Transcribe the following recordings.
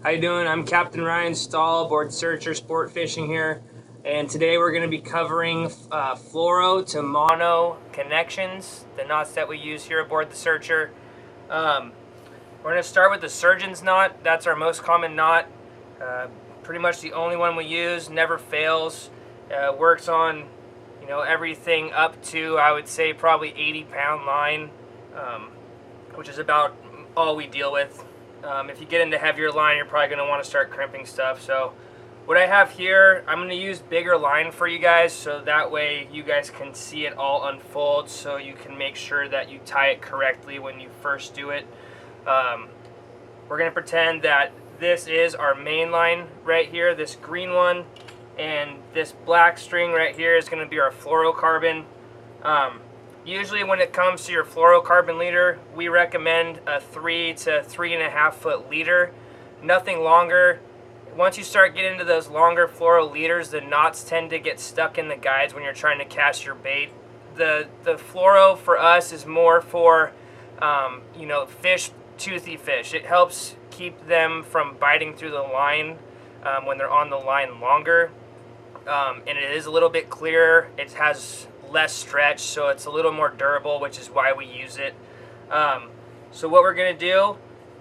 How you doing? I'm Captain Ryan Stahl, board searcher, sport fishing here, and today we're going to be covering fluoro to mono connections, the knots that we use here aboard the searcher. We're going to start with the surgeon's knot. That's our most common knot. Pretty much the only one we use, never fails. Works on, everything up to, I would say, probably 80-pound line, which is about all we deal with. If you get into heavier line, you're probably going to want to start crimping stuff. So what I have here, I'm going to use bigger line for you guys, so that way you guys can see it all unfold, so you can make sure that you tie it correctly when you first do it. We're going to pretend that this is our main line right here, this green one, and this black string right here is going to be our fluorocarbon. Usually when it comes to your fluorocarbon leader, we recommend a 3 to 3.5 foot leader, nothing longer. Once you start getting into those longer fluoro leaders, the knots tend to get stuck in the guides when you're trying to cast your bait. The fluoro for us is more for toothy fish. It helps keep them from biting through the line when they're on the line longer, and it is a little bit clearer. It has less stretch, so it's a little more durable, which is why we use it. So what we're going to do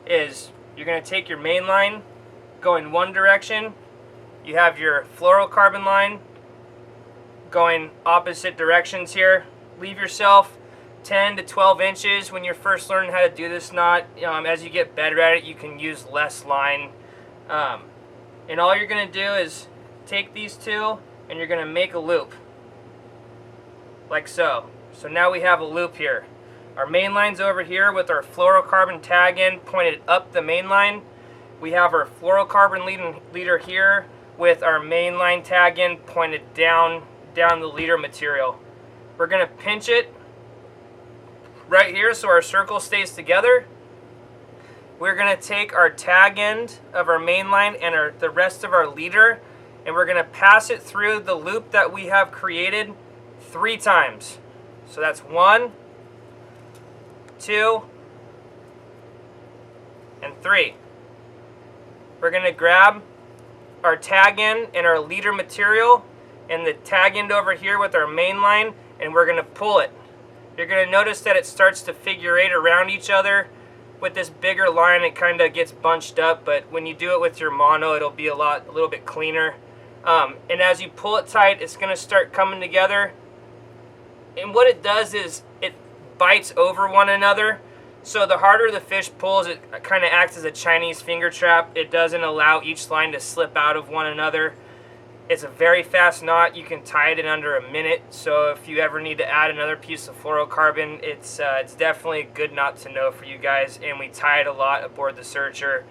is you're going to take your main line, go in one direction. You have your fluorocarbon line going opposite directions here. Leave yourself 10 to 12 inches when you're first learning how to do this knot. As you get better at it, you can use less line. And all you're going to do is take these two and you're going to make a loop. Like so. So now we have a loop here. Our main line's over here with our fluorocarbon tag end pointed up the main line. We have our fluorocarbon leader here with our main line tag end pointed down the leader material. We're going to pinch it right here so our circle stays together. We're going to take our tag end of our main line and the rest of our leader, and we're going to pass it through the loop that we have created 3 times. So that's 1, 2, and 3. We're going to grab our tag end and our leader material and the tag end over here with our main line, and we're going to pull it. You're going to notice that it starts to figure 8 around each other. With this bigger line, it kind of gets bunched up, but when you do it with your mono, it'll be a little bit cleaner. And as you pull it tight, it's going to start coming together. And what it does is it bites over one another. So the harder the fish pulls, it kind of acts as a Chinese finger trap. It doesn't allow each line to slip out of one another. It's a very fast knot. You can tie it in under a minute. So if you ever need to add another piece of fluorocarbon, it's definitely a good knot to know for you guys. And we tie it a lot aboard the searcher.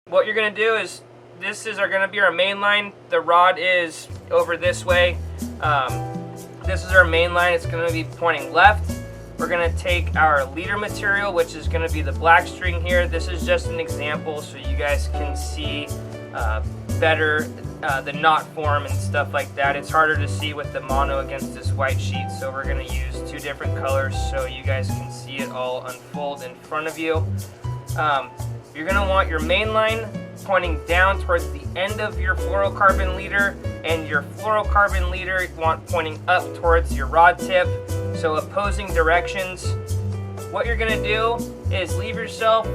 What you're going to do is, this is going to be our main line. The rod is over this way. This is our main line. It's going to be pointing left. We're going to take our leader material, which is going to be the black string here. This is just an example so you guys can see better the knot form and stuff like that. It's harder to see with the mono against this white sheet, so we're going to use 2 different colors so you guys can see it all unfold in front of you. You're going to want your main line pointing down towards the end of your fluorocarbon leader, and your fluorocarbon leader pointing up towards your rod tip, so opposing directions. What you're going to do is leave yourself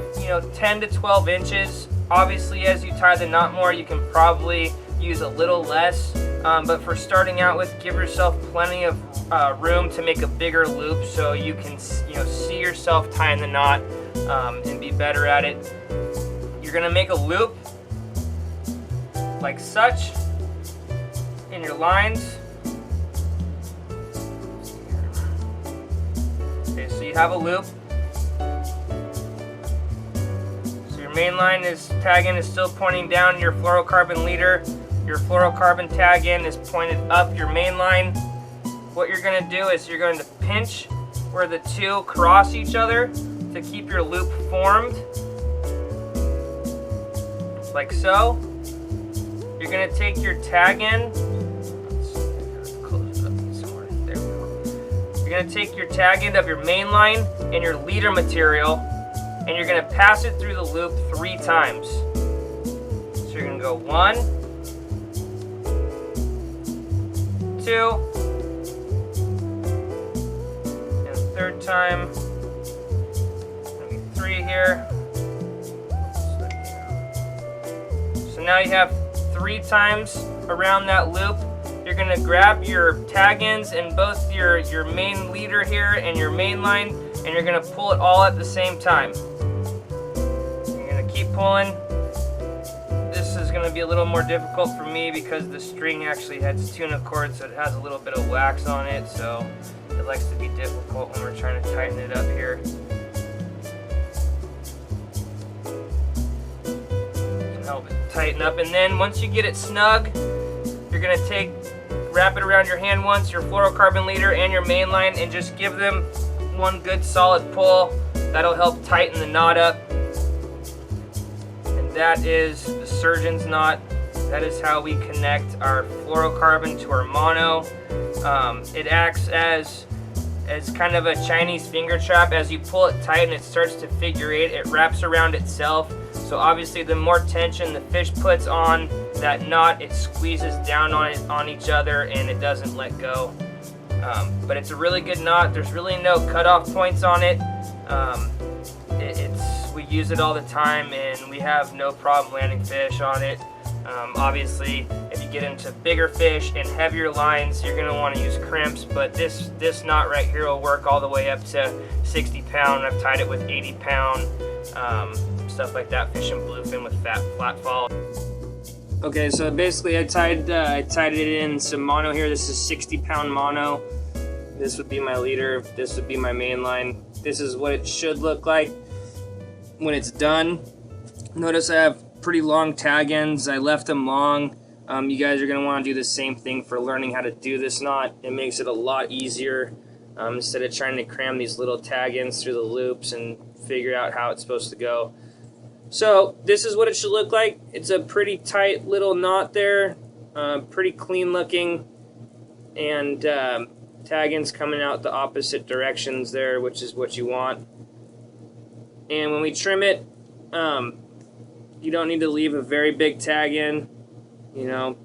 10 to 12 inches. Obviously, as you tie the knot more, you can probably use a little less, but for starting out with, give yourself plenty of room to make a bigger loop so you can see yourself tying the knot and be better at it. You're going to make a loop like such in your lines. Okay, so you have a loop. So your main line tag end is still pointing down your fluorocarbon leader. Your fluorocarbon tag end is pointed up your main line. What you're going to do is you're going to pinch where the 2 cross each other to keep your loop formed. Like so. You're going to take your tag end. Let's close it up somewhere. There we go. you're going to take your tag end of your main line and your leader material, and you're going to pass it through the loop 3 times. So you're going to go 1, 2, and 3rd time, maybe 3 here. So now you have 3 times around that loop. You're going to grab your tag ends in both your main leader here and your main line, and you're going to pull it all at the same time. You're going to keep pulling. This is going to be a little more difficult for me because the string actually has tuna cord, so it has a little bit of wax on it, so it likes to be difficult when we're trying to tighten it up here. Help it tighten up, and then once you get it snug, you're going to wrap it around your hand once, your fluorocarbon leader and your main line, and just give them one good solid pull. That'll help tighten the knot up. And that is the surgeon's knot. That is how we connect our fluorocarbon to our mono. It acts as kind of a Chinese finger trap. As you pull it tight and it starts to figure 8, it wraps around itself. So obviously the more tension the fish puts on that knot, it squeezes down on each other and it doesn't let go. But it's a really good knot. There's really no cutoff points on it. We use it all the time and we have no problem landing fish on it. Obviously, if you get into bigger fish and heavier lines, you're going to want to use crimps, but this knot right here will work all the way up to 60 pound. I've tied it with 80 pound, stuff like that, fishing bluefin with flat fall. Okay, so basically I tied it in some mono here. This is 60 pound mono. This would be my leader. This would be my main line. This is what it should look like when it's done. Notice I have pretty long tag ends. I left them long. You guys are going to want to do the same thing for learning how to do this knot. It makes it a lot easier instead of trying to cram these little tag ends through the loops and figure out how it's supposed to go. So this is what it should look like. It's a pretty tight little knot there, pretty clean looking, and tag ends coming out the opposite directions there, which is what you want. And when we trim it, you don't need to leave a very big tag end, you know,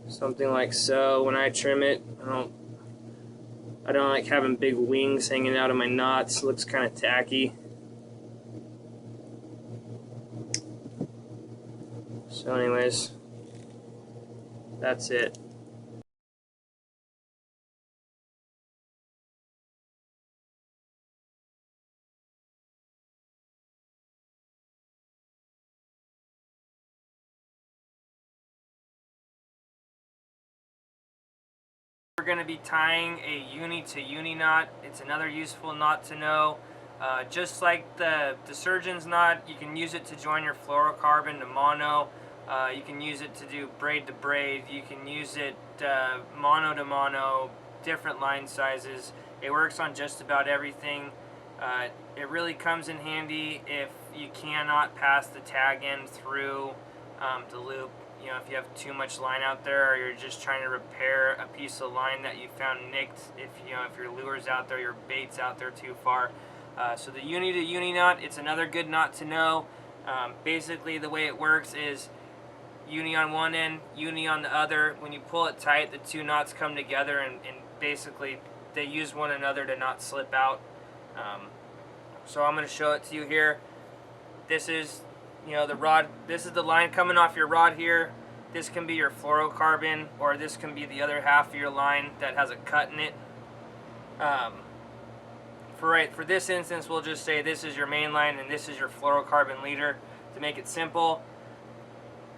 something like so. When I trim it, I don't like having big wings hanging out of my knots. It looks kind of tacky. So anyways, that's it. We're going to be tying a uni-to-uni knot. It's another useful knot to know. Just like the surgeon's knot, you can use it to join your fluorocarbon to mono. You can use it to do braid to braid. You can use it mono to mono, different line sizes. It works on just about everything. It really comes in handy if you cannot pass the tag end through the loop. You know, if you have too much line out there, or you're just trying to repair a piece of line that you found nicked, if your lure's out there, your bait's out there too far. So the uni-to-uni knot, it's another good knot to know. Basically the way it works is uni on one end, uni on the other. When you pull it tight, the two knots come together and basically they use one another to not slip out. So I'm going to show it to you here. This is the rod. This is the line coming off your rod here. This can be your fluorocarbon, or this can be the other half of your line that has a cut in it. For this instance, we'll just say this is your main line and this is your fluorocarbon leader to make it simple.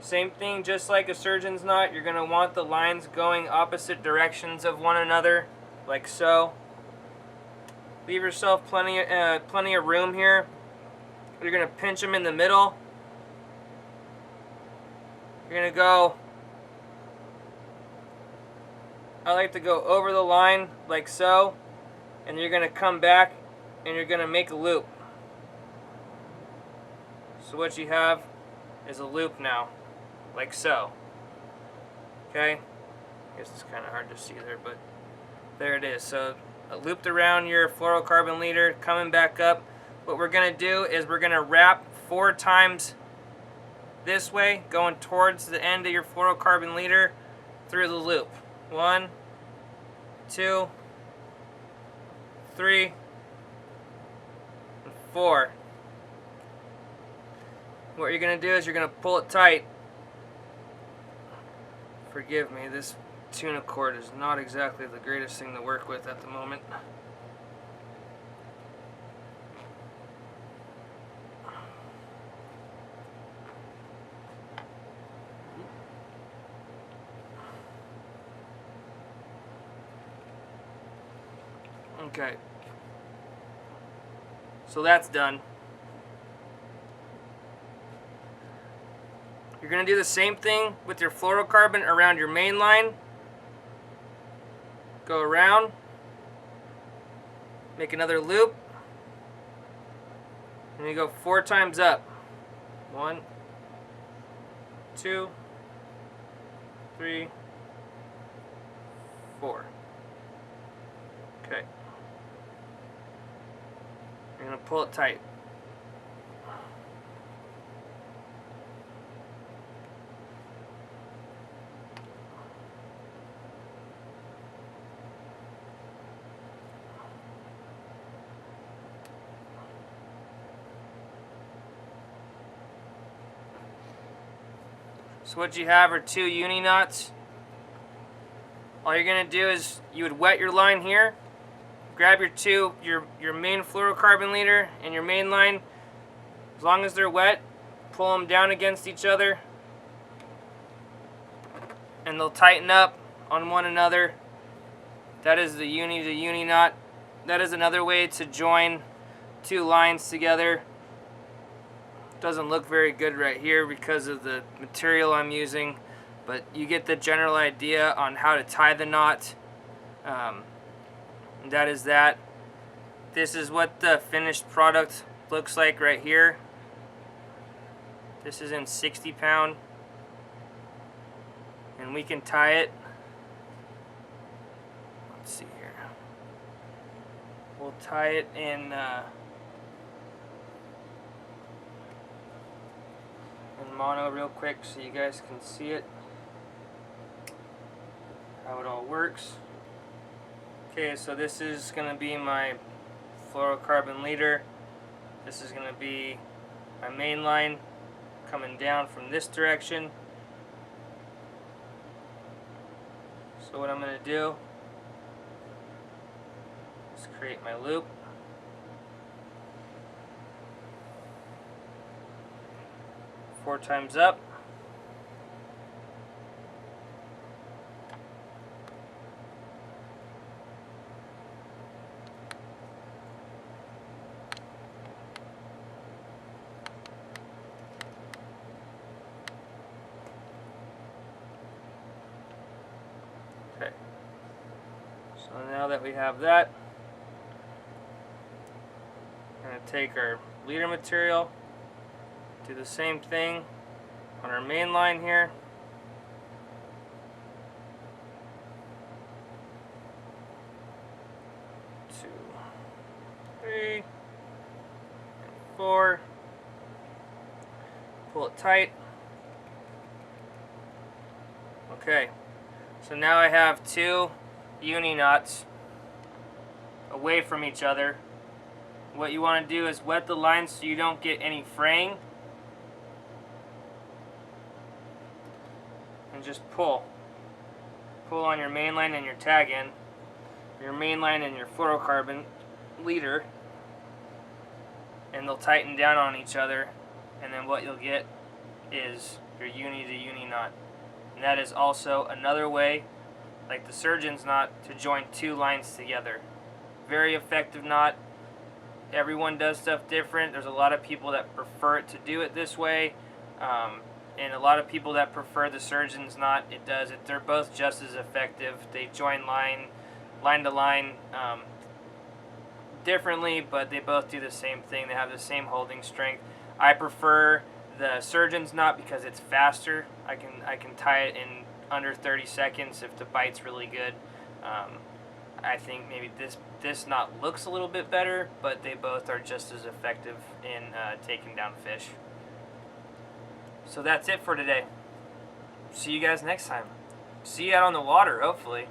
Same thing, just like a surgeon's knot, you're going to want the lines going opposite directions of one another, like so. Leave yourself plenty of room here. You're going to pinch them in the middle. You're going to go, I like to go over the line like so, and you're going to come back and you're going to make a loop. So what you have is a loop now, like so. Okay? I guess it's kind of hard to see there, but There it is. So looped around your fluorocarbon leader, coming back up. What we're going to do is we're going to wrap 4 times this way, going towards the end of your fluorocarbon leader through the loop. 1, 2, 3, and 4. What you're going to do is you're going to pull it tight. Forgive me, this tuna cord is not exactly the greatest thing to work with at the moment. Okay, so that's done. You're going to do the same thing with your fluorocarbon around your main line. Go around, make another loop, and you go 4 times up. 1, 2, 3, 4. Okay. You're going to pull it tight. So what you have are 2 uni knots. All you're going to do is you would wet your line here, grab your main fluorocarbon leader and your main line. As long as they're wet, pull them down against each other and they'll tighten up on one another. That is the uni-to-uni knot. That is another way to join 2 lines together. Doesn't look very good right here because of the material I'm using, but you get the general idea on how to tie the knot. That is that. This is what the finished product looks like right here. This is in 60 pound, and we can tie it. Let's see here. We'll tie it in mono real quick so you guys can see it, how it all works. Okay, so this is going to be my fluorocarbon leader. This is going to be my main line coming down from this direction. So what I'm going to do is create my loop. Four times up. Okay. So now that we have that, we're going to take our leader material, do the same thing on our main line here. Two, 3, and 4. Pull it tight. Okay, so now I have 2 uni knots away from each other. What you want to do is wet the line so you don't get any fraying. And just pull. Pull on your main line and your tag end, your main line and your fluorocarbon leader, and they'll tighten down on each other, and then what you'll get is your uni-to-uni knot. And that is also another way, like the surgeon's knot, to join 2 lines together. Very effective knot. Everyone does stuff different. There's a lot of people that prefer it to do it this way. And a lot of people that prefer the surgeon's knot, they're both just as effective. They join line to line differently, but they both do the same thing. They have the same holding strength. I prefer the surgeon's knot because it's faster. I can tie it in under 30 seconds if the bite's really good. I think maybe this knot looks a little bit better, but they both are just as effective in taking down fish. So that's it for today. See you guys next time. See you out on the water, hopefully.